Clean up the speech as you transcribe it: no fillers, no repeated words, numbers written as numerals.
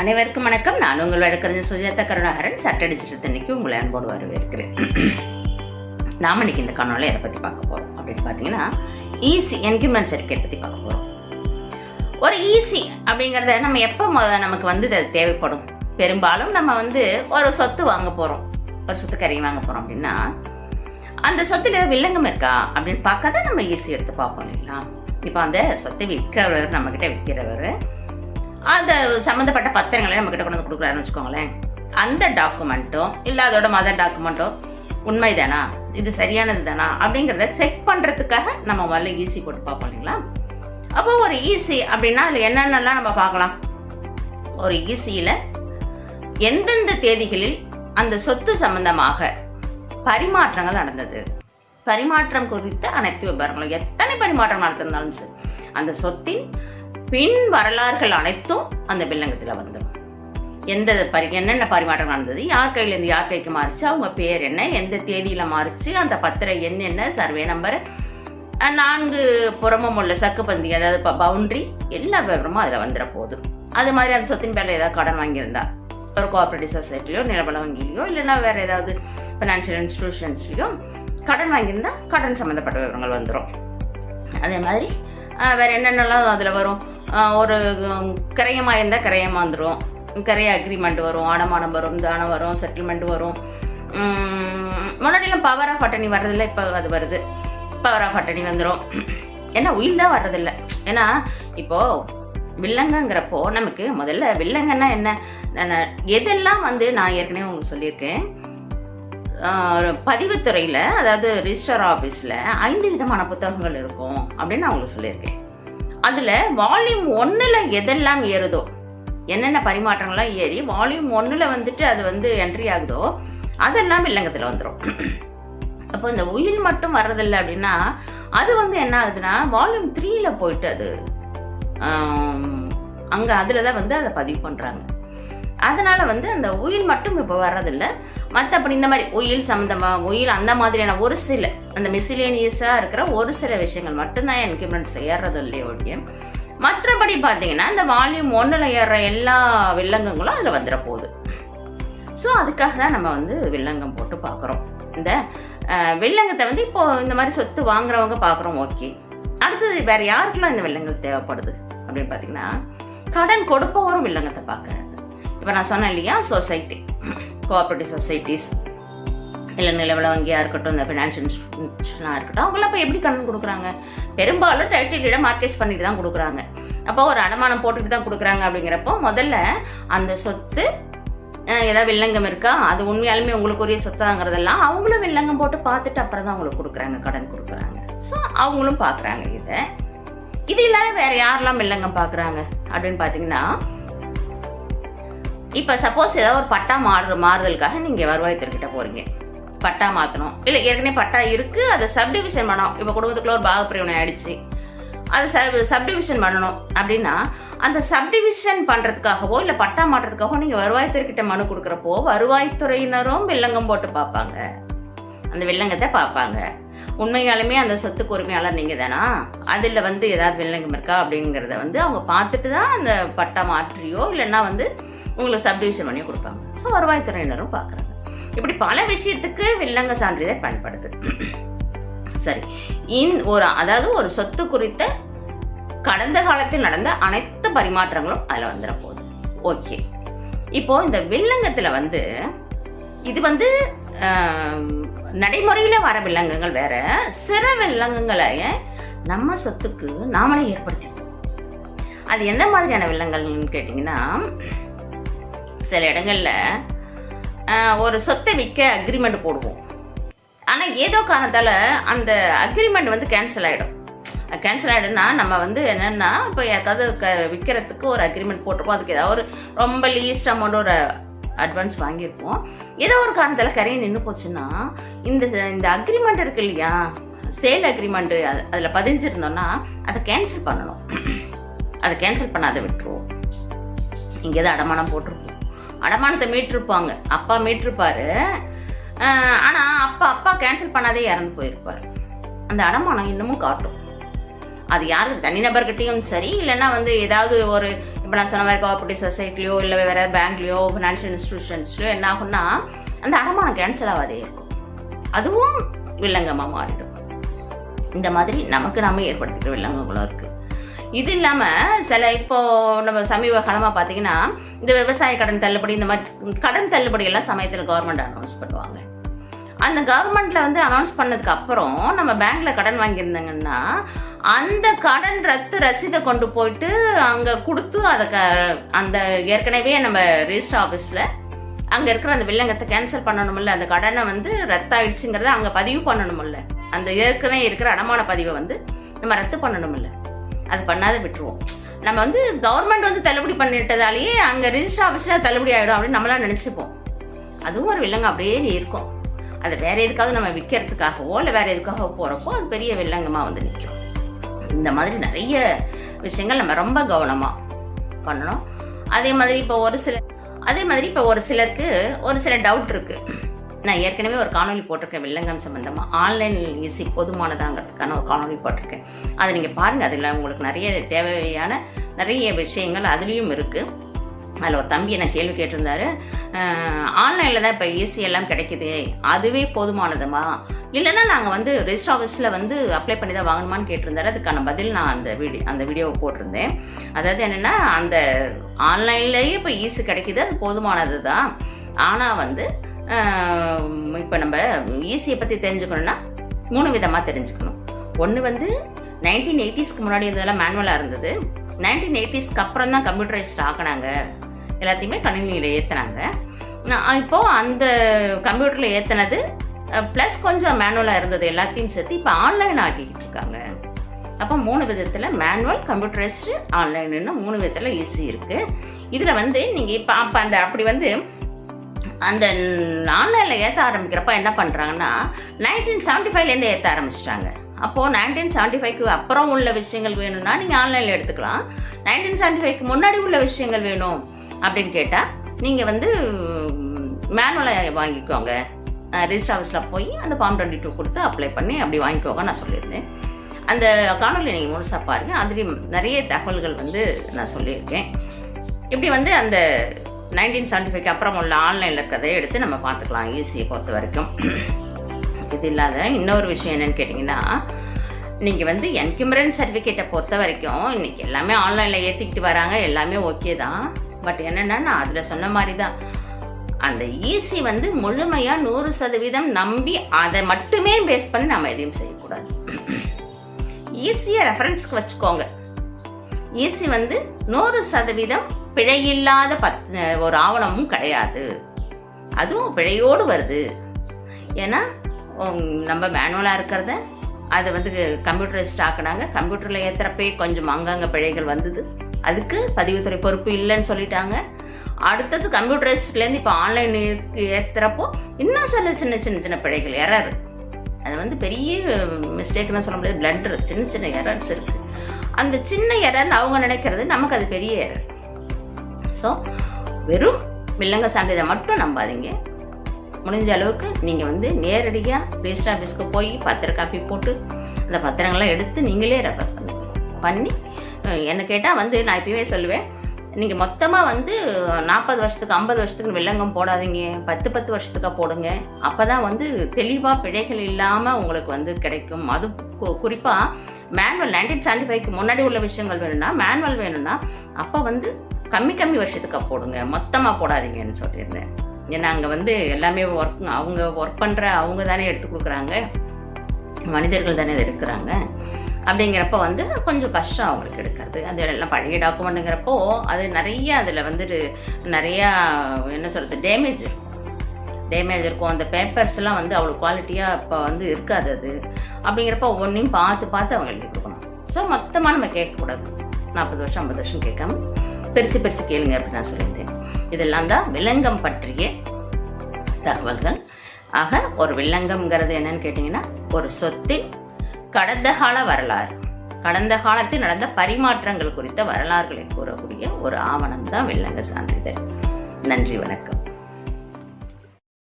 அனைவருக்கும் வணக்கம். நான் உங்கள் வழக்கறிஞர் சுஜாதா கருணாகரன். சட்ட டிஜிட்டல் தண்ணிக்கு உங்களை அன்போடு வரவேற்கிறேன். நாம இன்னைக்கு இந்த காணொலியை எதை பற்றி பார்க்க போகிறோம் அப்படின்னு பார்த்தீங்கன்னா, ஈசி என்கிரிமெண்ட் சர்டிஃபிகேட் பற்றி பார்க்க போகிறோம். ஒரு ஈசி அப்படிங்கிறத நம்ம எப்போ நமக்கு வந்து அது தேவைப்படும்? பெரும்பாலும் நம்ம வந்து ஒரு சொத்து வாங்க போகிறோம், ஒரு சொத்து கறி வாங்க போகிறோம் அப்படின்னா, அந்த சொத்துல ஏதாவது வில்லங்கம் இருக்கா அப்படின்னு பார்க்க தான் நம்ம ஈஸி எடுத்து பார்ப்போம் இல்லைங்களா? இப்போ அந்த சொத்தை விற்கிறவர், நம்மக்கிட்ட விற்கிறவர் அந்த சம்மந்தப்பட்ட பத்திரங்களை நம்ம கிட்ட கொண்டு வந்து கொடுக்குறாருன்னு வச்சுக்கோங்களேன். அந்த டாக்குமெண்ட்டும் இல்லை அதோட மதர் டாக்குமெண்ட்டும் உண்மைதானா, இது சரியானது தானா அப்படிங்கிறத செக் பண்ணுறதுக்காக நம்ம முதல்ல ஈசி போட்டு பார்ப்போம் இல்லைங்களா? அப்போ ஒரு ஈசி அப்படின்னா அதில் என்னென்னலாம் நம்ம பார்க்கலாம். ஒரு ஈசியில் எந்தெந்த தேதிகளில் அந்த சொத்து சம்பந்தமாக பரிமாற்றங்கள் நடந்தது, பரிமாற்றம் குறித்த அனைத்து விவரங்களும், எத்தனை பரிமாற்றம் நடத்திருந்தாலும் சரி, அந்த சொத்தின் பின் வரலாறுகள் அனைத்தும் அந்த வில்லங்கத்தில் வந்துடும். என்னென்ன பரிமாற்றம் நடந்தது, யார் கையிலேருந்து யார் கைக்கு மாறிச்சு, அவங்க பேர் என்ன, எந்த தேதியில மாறிச்சு, அந்த பத்திரம் என்னென்ன, சர்வே நம்பர், 4 புறமும் உள்ள சக்குப்பந்தி, அதாவது பவுண்டரி, எல்லா விவரமும் அதில் வந்துட போகுது. அது மாதிரி அந்த சொத்தின் பேரில் ஏதாவது கடன் வாங்கியிருந்தா ஒரு கோஆபரேட்டிவ் சொசைட்டிலையோ நிலபல வங்கியிலையோ இல்லைன்னா வேற ஏதாவது ஃபினான்ஷியல் இன்ஸ்டிடியூஷன்ஸ்லையோ கடன் வாங்கியிருந்தா கடன் சம்மந்தப்பட்ட விவரங்கள் வந்துடும். அதே மாதிரி வேற என்னென்னலாம் அதில் வரும், ஒரு கிரயமாக இருந்தால் கிரயமாக வந்துடும், கிரைய அக்ரிமெண்ட் வரும், அடமானம் வரும், தானம் வரும், செட்டில்மெண்ட் வரும். முன்னாடியெல்லாம் பவர் ஆஃப் அட்டர்னி வர்றதில்லை, இப்போ அது வருது. பவர் ஆஃப் அட்டர்னி வந்துடும். ஏன்னா உயில் தான் வர்றதில்லை. ஏன்னா இப்போ வில்லங்கங்கிறப்போ நமக்கு முதல்ல வில்லங்கன்னா என்ன, எதெல்லாம் வந்து நான் ஏற்கனவே உங்களுக்கு சொல்லியிருக்கேன், பதிவுத்துறையில் அதாவது ரிஜிஸ்டர் ஆஃபீஸில் 5 விதமான புத்தகங்கள் இருக்கும் அப்படின்னு நான் உங்களுக்கு சொல்லியிருக்கேன். அதில் வால்யூம் 1ல் எதெல்லாம் ஏறுதோ, என்னென்ன பரிமாற்றங்கள்லாம் ஏறி வால்யூம் 1ல் வந்துட்டு அது வந்து என்ட்ரி ஆகுதோ அதெல்லாம் வில்லங்கத்தில் வந்துடும். அப்போ இந்த உயில் மட்டும் வர்றதில்லை அப்படின்னா அது வந்து என்ன ஆகுதுன்னா வால்யூம் 3ல் போயிட்டு அது அங்கே அதில் தான் வந்து அதை பதிவு பண்ணுறாங்க. அதனால வந்து அந்த உயில் மட்டும் இப்போ வர்றதில்லை. மற்றபடி இந்த மாதிரி உயில் சம்மந்தமாக உயில் அந்த மாதிரியான ஒரு சில அந்த மிசிலேனியஸாக இருக்கிற ஒரு சில விஷயங்கள் மட்டும்தான் என்கிரிமெண்ட்ஸில் ஏறுறது இல்லையோ ஒழிய, மற்றபடி பார்த்தீங்கன்னா இந்த வால்யூம் 1ல் ஏறுற எல்லா வில்லங்கங்களும் அதில் வந்துட போகுது. ஸோ அதுக்காக தான் நம்ம வந்து வில்லங்கம் போட்டு பார்க்குறோம். இந்த வில்லங்கத்தை வந்து இப்போ இந்த மாதிரி சொத்து வாங்குறவங்க பார்க்குறோம். ஓகே, அடுத்தது வேற யாருக்கெல்லாம் இந்த வில்லங்கள் தேவைப்படுது அப்படின்னு பார்த்தீங்கன்னா, கடன் கொடுப்பவரும் வில்லங்கத்தை பார்க்குறாங்க. இப்போ நான் சொன்னேன் இல்லையா, சொசைட்டி, கோஆபரேட்டிவ் சொசைட்டிஸ் இல்லை நிலவள வங்கியாக இருக்கட்டும், இந்த ஃபினான்ஷியல் இன்ஸ்டிடியூஷனாக இருக்கட்டும், அவங்களாம் இப்போ எப்படி கடன் கொடுக்குறாங்க? பெரும்பாலும் டைட்டில் மார்க்கேஜ் பண்ணிட்டு தான் கொடுக்குறாங்க. அப்போ ஒரு அடமானம் போட்டுட்டு தான் கொடுக்குறாங்க. அப்படிங்கிறப்போ முதல்ல அந்த சொத்து ஏதாவது வில்லங்கம் இருக்கா, அது உண்மையாலுமே உங்களுக்கு உரிய சொத்தாங்கிறதெல்லாம் அவங்களும் வில்லங்கம் போட்டு பார்த்துட்டு அப்புறம் தான் அவங்களுக்கு கொடுக்குறாங்க, கடன் கொடுக்குறாங்க. ஸோ அவங்களும் பார்க்குறாங்க. இது இல்லாத வேற யாரெல்லாம் வில்லங்கம் பார்க்குறாங்க அப்படின்னு பார்த்தீங்கன்னா, இப்போ சப்போஸ் ஏதாவது ஒரு பட்டா மாறுதலுக்காக நீங்கள் வருவாய்த்துறைக்கிட்ட போகிறீங்க, பட்டா மாற்றணும், இல்லை ஏற்கனவே பட்டா இருக்குது, அதை சப்டிவிஷன் பண்ணணும். இப்போ குடும்பத்துக்குள்ள ஒரு பாகப்பிரிவினை ஆயிடுச்சு, அது சப்டிவிஷன் பண்ணணும் அப்படின்னா அந்த சப்டிவிஷன் பண்ணுறதுக்காகவோ இல்லை பட்டா மாற்றத்துக்காகவோ நீங்கள் வருவாய்த்துறைக்கிட்ட மனு கொடுக்குறப்போ வருவாய்த்துறையினரும் வில்லங்கம் போட்டு பார்ப்பாங்க, அந்த வில்லங்கத்தை பார்ப்பாங்க. உண்மையாலுமே அந்த சொத்துக்கு உரிமையாளர் நீங்கள் தானா, அதில் வந்து ஏதாவது வில்லங்கம் இருக்கா அப்படிங்கிறத வந்து அவங்க பார்த்துட்டு தான் அந்த பட்டா மாற்றியோ இல்லைன்னா வந்து உங்களுக்கு சப்டிவிஷன் பண்ணி கொடுப்பாங்க. ஸோ வருவாய்த்துறையினரும் பார்க்குறாங்க. இப்படி பல விஷயத்துக்கு வில்லங்க சான்றிதழ் பயன்படுது. சரி, அதாவது ஒரு சொத்து குறித்த கடந்த காலத்தில் நடந்த அனைத்து பரிமாற்றங்களும் அதில் வந்துட போகுது. ஓகே, இப்போ இந்த வில்லங்கத்தில் வந்து இது வந்து நடைமுறையில் வர வில்லங்கங்கள் வேற, சிற வில்லங்கங்களை நம்ம சொத்துக்கு நாமளே ஏற்படுத்திப்போம். அது எந்த மாதிரியான வில்லங்கள்னு கேட்டிங்கன்னா, சில இடங்கள்ல ஒரு சொத்தை விற்க அக்ரிமெண்ட் போடுவோம். ஆனால் ஏதோ காரணத்தால் அந்த அக்ரிமெண்ட் வந்து கேன்சல் ஆகிடும். கேன்சல் ஆகிடும்னா நம்ம வந்து என்னென்னா, இப்போ யாருக்காவது விற்கிறதுக்கு ஒரு அக்ரிமெண்ட் போட்டிருப்போம், அதுக்கு ஏதாவது ஒரு ரொம்ப லீஸ்ட் அமௌண்ட் ஒரு அட்வான்ஸ் வாங்கியிருப்போம். ஏதோ ஒரு காரணத்தால் கரையை நின்று போச்சுன்னா இந்த அக்ரிமெண்ட் இருக்கு இல்லையா, சேல் அக்ரிமெண்ட்டு, அதில் பதிஞ்சிருந்தோம்னா அதை கேன்சல் பண்ணணும். அதை கேன்சல் பண்ணாத விட்டுருவோம். இங்கே தான் அடமானம் போட்டிருப்போம், அடமானத்தை மீட்டிருப்பாங்க, அப்பா மீட்டிருப்பாரு. ஆனால் அப்பா கேன்சல் பண்ணாதே இறந்து போயிருப்பார். அந்த அடமானம் இன்னமும் காட்டும். அது யாருக்கு, தனிநபர்கிட்டையும் சரி, இல்லைன்னா வந்து ஏதாவது ஒரு இப்போ இப்போ நான் சொன்ன மாதிரி கோஆபரேட்டிவ் சொசைட்டிலையோ இல்லை வேறு பேங்க்லேயோ ஃபினான்ஷியல் இன்ஸ்டிடியூஷன்ஸ்லையோ என்ன ஆகும்னா அந்த அடமானம் கேன்சல் ஆகாதே இருக்கும், அதுவும் வில்லங்கமாக மாறிடும். இந்த மாதிரி நமக்கு நாம ஏற்படுத்திக்கிற வில்லங்கங்களும் இருக்குது. இது இல்லாமல் சில இப்போ நம்ம சமீப காலமாக பார்த்தீங்கன்னா இந்த விவசாய கடன் தள்ளுபடி, இந்த மாதிரி கடன் தள்ளுபடி எல்லாம் சமயத்தில் கவர்மெண்ட் அனௌன்ஸ் பண்ணுவாங்க. அந்த கவர்மெண்ட்ல வந்து அனௌன்ஸ் பண்ணதுக்கு அப்புறம் நம்ம பேங்க்ல கடன் வாங்கியிருந்தாங்கன்னா அந்த கடன் ரசீதை கொண்டு போயிட்டு அங்கே கொடுத்து அதை அந்த ஏற்கனவே நம்ம ரெஜிஸ்டர் ஆஃபீஸில் அங்கே இருக்கிற அந்த வில்லங்கத்தை கேன்சல் பண்ணணுமில்ல, அந்த கடனை வந்து ரத்தாயிடுச்சுங்கிறத அங்கே பதிவு பண்ணணுமில்ல, அந்த ஏற்கனவே இருக்கிற அடமான பதிவை வந்து நம்ம ரத்து பண்ணணுமில்ல, அது பண்ணாத விட்டுருவோம். நம்ம வந்து கவர்மெண்ட் வந்து தள்ளுபடி பண்ணிட்டதாலேயே அங்கே ரெஜிஸ்டர் ஆஃபீஸில் தள்ளுபடி ஆகிடும் அப்படின்னு நம்மளாம் நினச்சிப்போம். அதுவும் ஒரு வில்லங்கம் அப்படியே இருக்கும். அது வேற எதுக்காவது நம்ம விற்கிறதுக்காகவோ இல்லை வேற எதுக்காகவோ போகிறப்போ அது பெரிய வில்லங்கமாக வந்து நிற்கும். இந்த மாதிரி நிறைய விஷயங்கள் நம்ம ரொம்ப கவனமாக பண்ணணும். அதே மாதிரி இப்போ ஒரு சிலருக்கு ஒரு சில டவுட் இருக்கு. நான் ஏற்கனவே ஒரு காணொலி போட்டிருக்கேன் வில்லங்கம் சம்பந்தமாக, ஆன்லைன் ஈஸி போதுமானதாங்கிறதுக்கான ஒரு காணொலி போட்டிருக்கேன். அதை நீங்கள் பாருங்கள். அதில் உங்களுக்கு நிறைய தேவையான நிறைய விஷயங்கள் அதுலேயும் இருக்குது. அதில் ஒரு தம்பி என்ன கேள்வி கேட்டிருந்தாரு, ஆன்லைனில் தான் இப்போ ஈஸி எல்லாம் கிடைக்குது, அதுவே போதுமானதுமா, இல்லைன்னா நாங்கள் வந்து ரெஜிஸ்டர் ஆஃபீஸில் வந்து அப்ளை பண்ணி தான் வாங்கணுமான்னு கேட்டிருந்தாரு. அதுக்கான பதில் நான் அந்த வீடியோவை போட்டிருந்தேன். அதாவது என்னென்னா, அந்த ஆன்லைன்லேயே இப்போ ஈஸி கிடைக்குது, அது போதுமானது தான். ஆனால் வந்து இப்போ நம்ம ஈஸியை பற்றி தெரிஞ்சுக்கணும்னா 3 விதமாக தெரிஞ்சுக்கணும். ஒன்று வந்து 1980ஸ்க்கு முன்னாடி இதெல்லாம் மேனுவலாக இருந்தது. 1980ஸ்க்கு அப்புறம் தான் கம்ப்யூட்டரைஸ்ட் ஆக்கினாங்க, எல்லாத்தையுமே கணினியில் ஏற்றினாங்க. இப்போது அந்த கம்ப்யூட்டரில் ஏற்றினது ப்ளஸ் கொஞ்சம் மேனுவலாக இருந்தது எல்லாத்தையும் சேர்த்து இப்போ ஆன்லைன் ஆக்கிக்கிட்டு இருக்காங்க. அப்போ 3 விதத்தில் மேனுவல், கம்ப்யூட்டரைஸ்டு, ஆன்லைன்னு 3 விதத்தில் ஈஸி இருக்குது. இதில் வந்து நீங்கள் இப்போ அப்படி வந்து அந்த ஆன்லைனில் ஏற்ற ஆரம்பிக்கிறப்ப என்ன பண்ணுறாங்கன்னா 1975லேருந்து ஏற்ற ஆரம்பிச்சிட்டாங்க. அப்போது 1975க்கு அப்புறம் உள்ள விஷயங்கள் வேணும்னா நீங்கள் ஆன்லைனில் எடுத்துக்கலாம். 1975க்கு முன்னாடி உள்ள விஷயங்கள் வேணும் அப்படின்னு கேட்டால் நீங்கள் வந்து மேனுவலாக வாங்கிக்கோங்க, ரெஜிஸ்டர் ஆஃபீஸில் போய் அந்த ஃபார்ம் 22 கொடுத்து அப்ளை பண்ணி அப்படி வாங்கிக்கோங்க நான் சொல்லியிருந்தேன். அந்த காணொலி நீங்கள் முழுசாக பாருங்கள். அதுலேயும் நிறைய தகவல்கள் வந்து நான் சொல்லியிருக்கேன். இப்படி வந்து அந்த 1975க்கு அப்புறம் உள்ள ஆன்லைனில் இருக்கிறதை எடுத்து நம்ம பார்த்துக்கலாம் ஈஸியை பொறுத்த வரைக்கும். இது இல்லாத இன்னொரு விஷயம் என்னன்னு கேட்டிங்கன்னா, நீங்கள் வந்து என்கம்பரன்ஸ் சர்டிஃபிகேட்டை பொறுத்த வரைக்கும் இன்றைக்கி எல்லாமே ஆன்லைனில் ஏற்றிக்கிட்டு வராங்க, எல்லாமே ஓகே தான். பட் என்னென்னா, நான் அதில் சொன்ன மாதிரி தான், அந்த ஈஸி வந்து முழுமையாக 100% நம்பி அதை மட்டுமே பேஸ் பண்ணி நம்ம எதையும் செய்யக்கூடாது. ஈஸியை ரெஃபரன்ஸ்க்கு வச்சுக்கோங்க. ஈஸி வந்து 100% பிழையில்லாத ஒரு ஆவணமும் கிடையாது, அதுவும் பிழையோடு வருது. ஏன்னா நம்ம மேனுவலாக இருக்கிறத அதை வந்து கம்ப்யூட்டரைஸ்ட் ஆக்கினாங்க. கம்ப்யூட்டரில் ஏற்றுறப்பே கொஞ்சம் அங்கங்கே பிழைகள் வந்தது, அதுக்கு பதிவுத்துறை பொறுப்பு இல்லைன்னு சொல்லிட்டாங்க. அடுத்தது கம்ப்யூட்டரைஸ்ட்லேருந்து இப்போ ஆன்லைன் ஏற்றுறப்போ இன்னும் சின்ன சின்ன பிழைகள், எரர், அது வந்து பெரிய மிஸ்டேக்னு சொல்ல முடியாது, பிளண்டர், சின்ன எரர்ஸ் இருக்குது. அந்த சின்ன எரர் அவங்க நினைக்கிறது நமக்கு அது பெரிய எரர். ஸோ வெறும் வில்லங்க சான்றிதழை மட்டும் நம்பாதீங்க. முடிஞ்ச அளவுக்கு நீங்கள் வந்து நேரடியாக ரெஜிஸ்டர் ஆஃபீஸ்க்கு போய் பத்திர காப்பி போட்டு அந்த பத்திரங்கள்லாம் எடுத்து நீங்களே ரெஃபர் பண்ணி என்ன கேட்டால் வந்து நான் இப்போவே சொல்லுவேன், நீங்கள் மொத்தமாக வந்து 40 வருஷத்துக்கு 50 வருஷத்துக்கு வில்லங்கம் போடாதீங்க, 10 வருஷத்துக்காக போடுங்க. அப்போ தான் வந்து தெளிவாக பிழைகள் இல்லாமல் உங்களுக்கு வந்து கிடைக்கும். அது குறிப்பாக மேனுவல் 1975க்கு முன்னாடி உள்ள விஷயங்கள் வேணும்னா, மேனுவல் வேணும்னா அப்போ வந்து கம்மி வருஷத்துக்காக போடுங்க, மொத்தமாக போடாதீங்கன்னு சொல்லியிருந்தேன். ஏன்னா அங்கே வந்து எல்லாமே அவங்க ஒர்க் பண்ணுற அவங்க தானே எடுத்து கொடுக்குறாங்க, மனிதர்கள் தானே இது எடுக்கிறாங்க. அப்படிங்கிறப்ப வந்து கொஞ்சம் கஷ்டம் அவங்களுக்கு எடுக்கிறது. அது எல்லாம் பழைய டாக்குமெண்ட்டுங்கிறப்போ அது நிறைய அதில் வந்துட்டு நிறையா என்ன சொல்கிறது டேமேஜ் இருக்கும். அந்த பேப்பர்ஸ்லாம் வந்து அவ்வளோ குவாலிட்டியாக இப்போ வந்து இருக்காது. அது அப்படிங்கிறப்ப ஒவ்வொன்றையும் பார்த்து அவங்க எழுதி கொடுக்கணும். ஸோ மொத்தமாக நம்ம கேட்கக்கூடாது, 40 வருஷம் 50 வருஷம் கேட்காம பெருசு கேளுங்க அப்படின்னு நான் சொல்லியிருந்தேன். இதெல்லாம் தான் வில்லங்கம் பற்றிய தகவல்கள். ஆக ஒரு வில்லங்கம்ங்கிறது என்னன்னு கேட்டிங்கன்னா, ஒரு சொத்தின் கடந்த கால வரலாறு, கடந்த காலத்தில் நடந்த பரிமாற்றங்கள் குறித்த வரலாறுகளை கூறக்கூடிய ஒரு ஆவணம் தான் வில்லங்க சான்றிதழ். நன்றி, வணக்கம்.